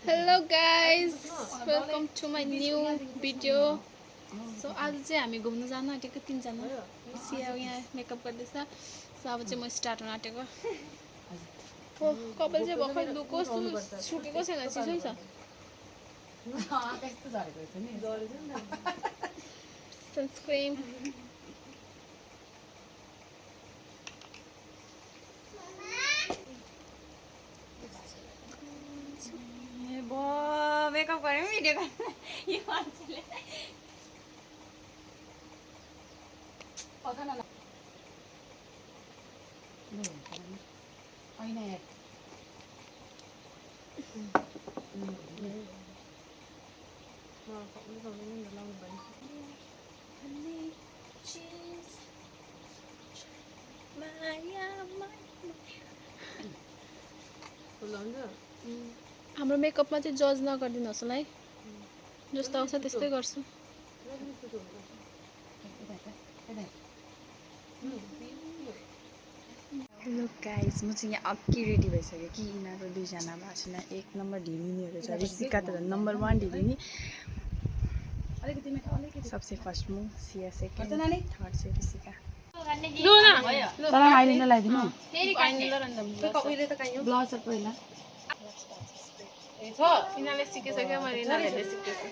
Hello guys, welcome to my new video. So आज चाहिँ हामी घुम्न जान आँटेको तीनजना सिया यहाँ मेकअप गर्दैछ। सो अब चाहिँ म स्टार्ट हुन आँटेको। हो कपाल चाहिँ भर्खर धोएको सुकेको छैन चिसै छ। सनस्क्रिन मेकअप गरेँ भिडियो गर्नु यो मान्छेले पकाउन हैन यार हाम्रो मेकअपमा चाहिँ जज नगर्दिनुहोस् होला है। जस्तो आउँछ त्यस्तै गर्छु। हेलो गाइस म चाहिँ यहाँ अक्की रेडी भइसक्यो कि यिनीहरू दुईजना भएको छैन। एक नम्बर ढिलिनीहरू छ। ऋषिका त नम्बर 1 ढिलिनी। सबसे फर्स्ट म सिया सेकेन्ड थर्ड चाहिँ ऋषिका। अहिले नलाइदिनु ब्लाउजर पहिला यिनीहरूले सिकिसक्यो मैले यिनीहरूले सिकेछु।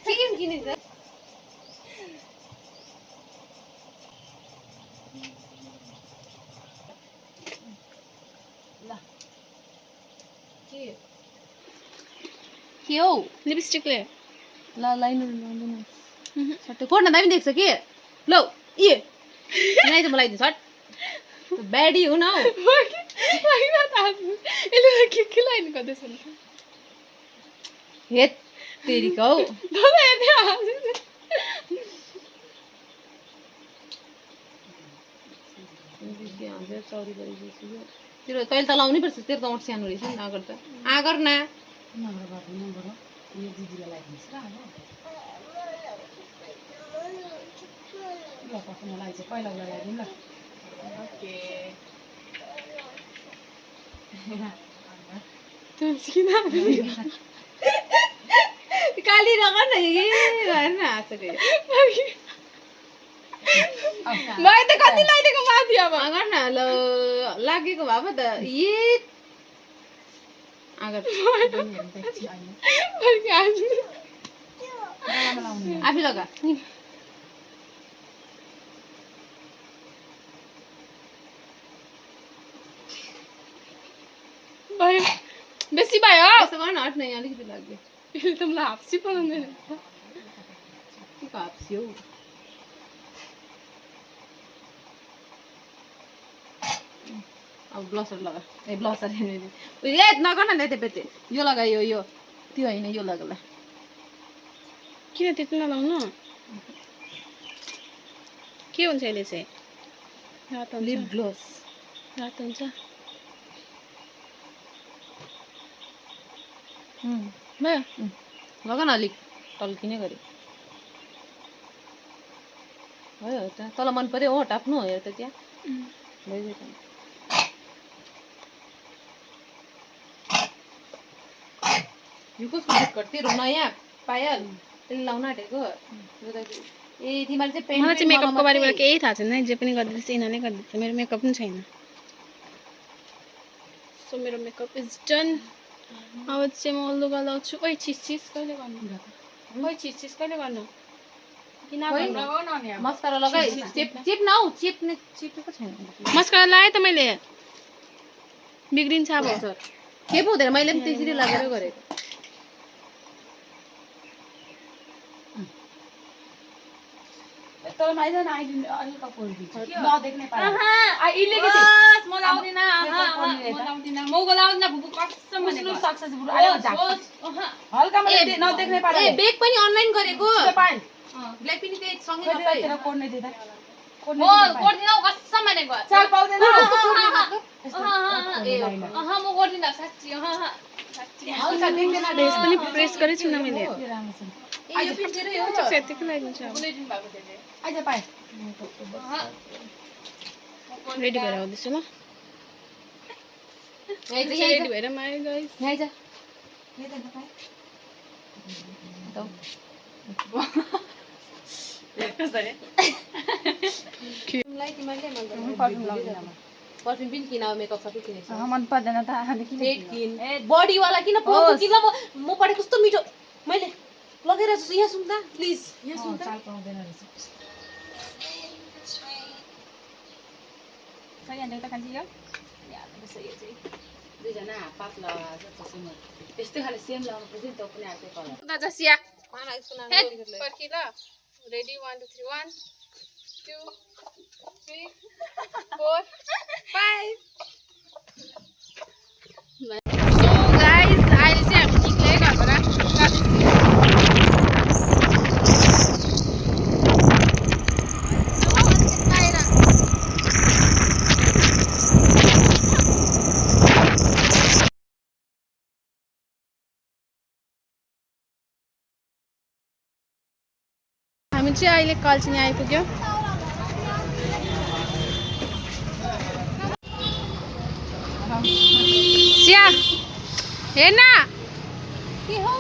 के हो लिपस्टिकले ल लाइनहरु लाउँदैन सट्टै कोर्न दामी देख्छ के लौ ए नाइ त मलाई दि सट ब्याडी हो न यसले के लाइन गर्दैछ नि हेत तेरीका हौ तेरो तैँले त लाउनै पर्छ। तेरो त ओठ सानो रहेछ नि आगर त आगर न यो दिदीलाई लगाइदिन्छ र अब ल मलाई चाहिँ पहिला लगाइदिनु ल ओके तुलसीना काली रगन न ए गर्न हाँसेको मैले त कति लाइदिएको माथि अब आगर न ल लागेको भए पो त ए आगर आफै लगा भयो बेसी भयो यसो गर्न हट न यहाँ अलिकति लाग्यो यसले त मलाई हाप्सी बनाउँदैन के हाप्सी हौ अब ब्लसर लगा ए ब्लसर हेर्नु ए नगर्न न त्यो पेते यो लगायो यो त्यो होइन यो लगाला किन त्यति नलाउनु के हुन्छ यसले चाहिँ रातो लिप ग्लोस रातो हुन्छ भयो लगा न अलिक टल्किने गरी भयो त तल मन पर्यो हो टाप्नु हेर त त्यहाँ भइगयो त यो कसको बिस्कट तेरो नयाँ पायल त्यसले लाउन आँटेको ए तिमीले चाहिँ पेन्ट मलाई चाहिँ मेकअपको बारेमा केही थाहा छैन जे पनि गर्दैछ यिनीहरूले गर्दैछ मेरो मेकअप पनि छैन सो मेरो मेकअप इज डन अब चाहिँ म लुगा लाउँछु ओइ चिस कहिले गर्नु ओइ चिस कहिले गर्नु मस्कारा लगाइ चिप न हौ चिपेको छैन मस्कारा लगाएँ त मैले बिग्रिन्छ अब के पो हुँदैन मैले पनि त्यसरी लगाएर गरेको तर माइज न आइदिनु अलिक कोर्दिन्छ नदेख्ने पाए म लाउँदिन मौको लाउँदिन भुकु कसम भनेको सक्सेस बुढो हल्कामा नदेख्ने पाए ए बेग पनि अनलाइन गरेको पाए ब्ल्याक पनि त्यही सँगै नपाएर कोर्ने दिदा म कोर्दिन कसम भनेको चाल पाउँदैन म कोर्दिन साच्चै हल्का देख्दैन बेस पनि प्रेस गरेछु न मैले यो पिन्टेरै हो त्यतिकै लागिन्छ बुलेटिन भएको त्यसले आइज पाए रेडी भएर आउँदैछु ल रेडी भएर माया गाइस यहाँ आइज यहाँ त पाए पर्फ्युम पनि किन मेकअप सबै किनेछ मन पर्दैन त सेट किन बडी वाला किन प्रोको किन म पढे कस्तो मिठो मैले लगेर छु यहाँ सुन त प्लिज यहाँ सुन त चाल पाउँदैन रहेछ सही हाल्दै त कान्छी यो याद सही चाहिँ दुईजना पातला जस्तो म त्यस्तै खाले सेम लाउनु पर्छ नि त पनि आर्कै कलर दादा सिया खाना सुना पर्खी ल रेडी 1 2 3 1 2 3 4 5 सो गाइस अहिले चाहिँ हामी निक्ले घरबाट हामी चाहिँ अहिले कालचिनी आइपुग्यो सिया हेर्न के हो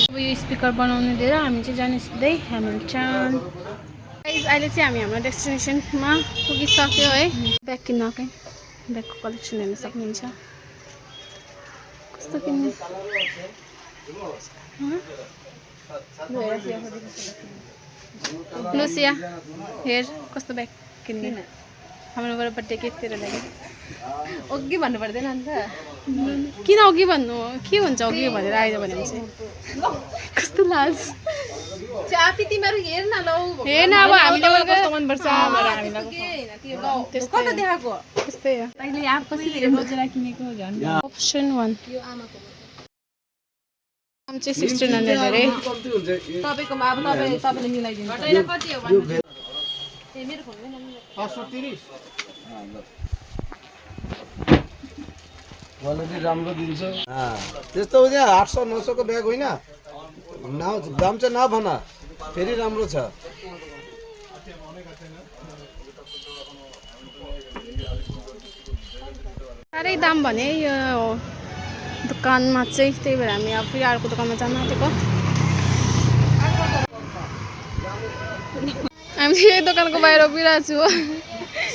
अब यो स्पिकर बनाउनु दिएर हामी चाहिँ जाने सिधै हेमिल्टन गाइस अहिले चाहिँ हामी हाम्रो डेस्टिनेसनमा पुगिसक्यो है ब्याग किन्नकै ब्यागको कलेक्सन हेर्न सक्नुहुन्छ कस्तो किन्ने लुसिया हेर कस्तो ब्याग किन्ने हाम्रोबाट बर्थडे गिफ्टतिर लाग्यो अघि भन्नु पर्दैन नि त किन अघि भन्नु के हुन्छ अघि भनेर आइज भने चाहिँ कस्तो लाज चापी तिमीहरू हेर न लौ हेर्न अब हामीले कस्तो मनपर्छ कता देखाएको त्यस्तै हो अहिले यहाँ कसरी रोजेर किनेको झन् अप्सन 1 यो आमाको दाम चाहिँ 1600 अरे तपाईकोमा अब तपाईले मिलाइदिनु घटाएर कति हो भन्नु ए मेरो फोनमै नम्बर 530 क्वालिटी राम्रो दिन्छ त्यस्तो हो त्यहाँ 800 900 को ब्याग होइन दाम चाहिँ नभन फेरि राम्रो छ साह्रै दाम भने यो दोकानमा चाहिँ त्यही भएर हामी अब फेरि अर्को दोकानमा जान आँटेको हामी यही दोकानको बाहिर उभिरहेको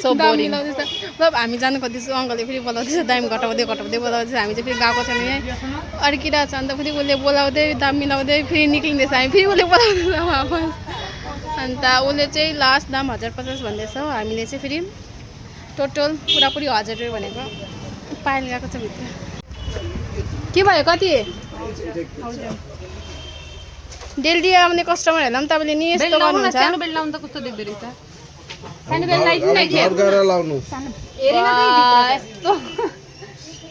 छु दाम मिलाउँदैछ मतलब हामी जानु खोज्दैछु अङ्कलले फेरि बोलाउँदैछ दाम घटाउँदै बोलाउँदैछ हामी चाहिँ फेरि गएको छैन यहाँ अड्किरहेको छ अन्त फेरि उसले बोलाउँदै दाम मिलाउँदै फेरि निक्लिँदैछ हामी फेरि उसले बोलाउँदैछ वापस अन्त उसले चाहिँ लास्ट दाम 1050 भन्दैछ हामीले चाहिँ फेरि टोटल पुरापुरी 1000 रुपियाँ भनेको पाइल गएको छ भित्र के भयो कति डेली आउने कस्टमरहरूलाई पनि तपाईँले नि यस्तो गर्नुहुन्छ सानो बेल लाउनु त कस्तो देख्दै रहेछ सानो बेल लाइदिनु न घर गएर लाउनु हेरेन त यस्तो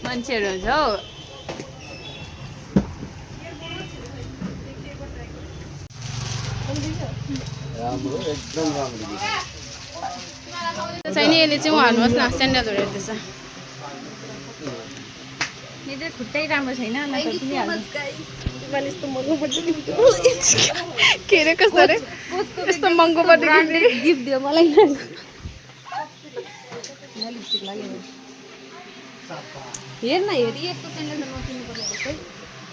मान्छेहरू हुन्छ हौ राम्रो एकदम राम्रो छैन यसले चाहिँ उहाँहरूनुहोस् न स्यान्डलहरू हेर्दैछ मेरो खुट्टै राम्रो छैन के अरे कस्तो अरे यस्तो महँगो पर्ने गिफ्ट दियो मलाई हेर न हेरि यस्तो सेन्डल नकिन्नु पर्ने रहेछ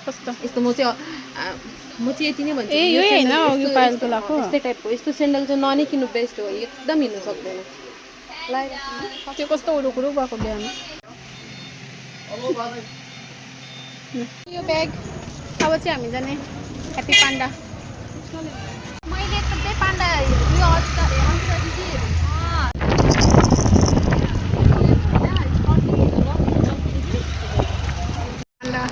कस्तो यस्तो म चाहिँ यति नै भन्छु ए यो होइन अघि पायलको लगाएको यस्तै टाइपको यस्तो सेन्डल चाहिँ ननै किन्नु बेस्ट हो एकदम हिँड्नु सक्दैन त्यो कस्तो उडुकुडु भएको बिहामा यो ब्याग अब चाहिँ हामी जाने ह्याप्पी पान्डा मैले त त्यही पान्डा यो पान्डा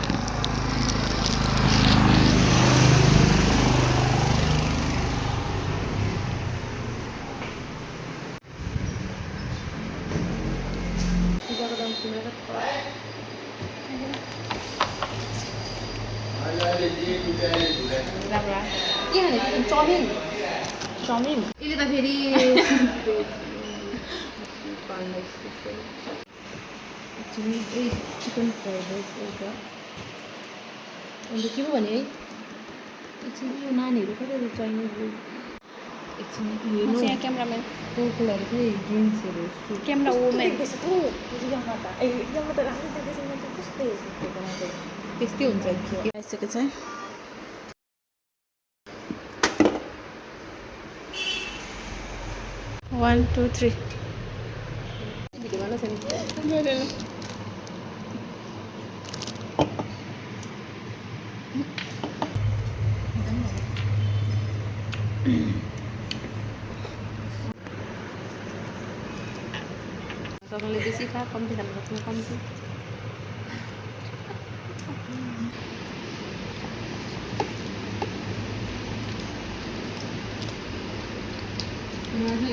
के खाने चाउमिन चाउमिन यसले त फेरि चिकन फ्राइड राइस एउटा अन्त के पो भने है यो नानीहरू कता चाइनिज एकछिन म चाहिँ यहाँ क्यामेराम्यान कोकोलाहरू चाहिँ ड्रिङ्क्सहरू क्यामेरा वुमेन त्यस्तै हुन्छ आइसकेको छ 1 2 3 भिडियो गर्न छैन सबैले बेसी खा कम्ती खानु सक्नु कम्ती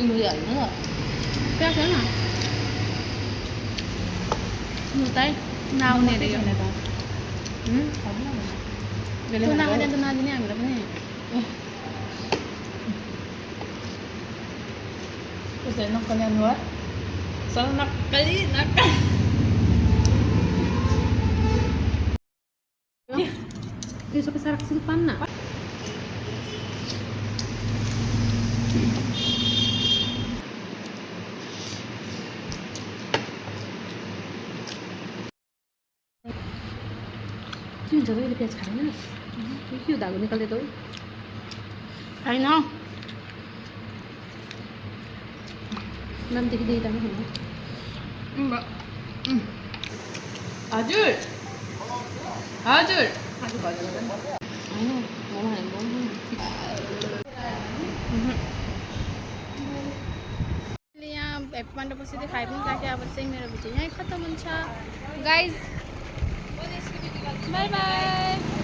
इमोजी हाल्नु न क्या छैन म त नआउने रे यो तँ नखाने त नदिने हामीलाई पनि त्यसरी नक्कली अनुहार सर नक्कली नक्कली त्यो सबै साराक्सी पान्न के हुन्छ कहिले प्याज खाँदैन के हो धागो निकाल्दै त छैन नामदेखि देख्दा पनि हजुर हजुर आज भयो होइन मोमो यहाँ हेप्पी पान्डा बसेर खाइ पनि सकेँ अब चाहिँ मेरो भिडियो यहीँ खत्तम हुन्छ गाइज बाई बाई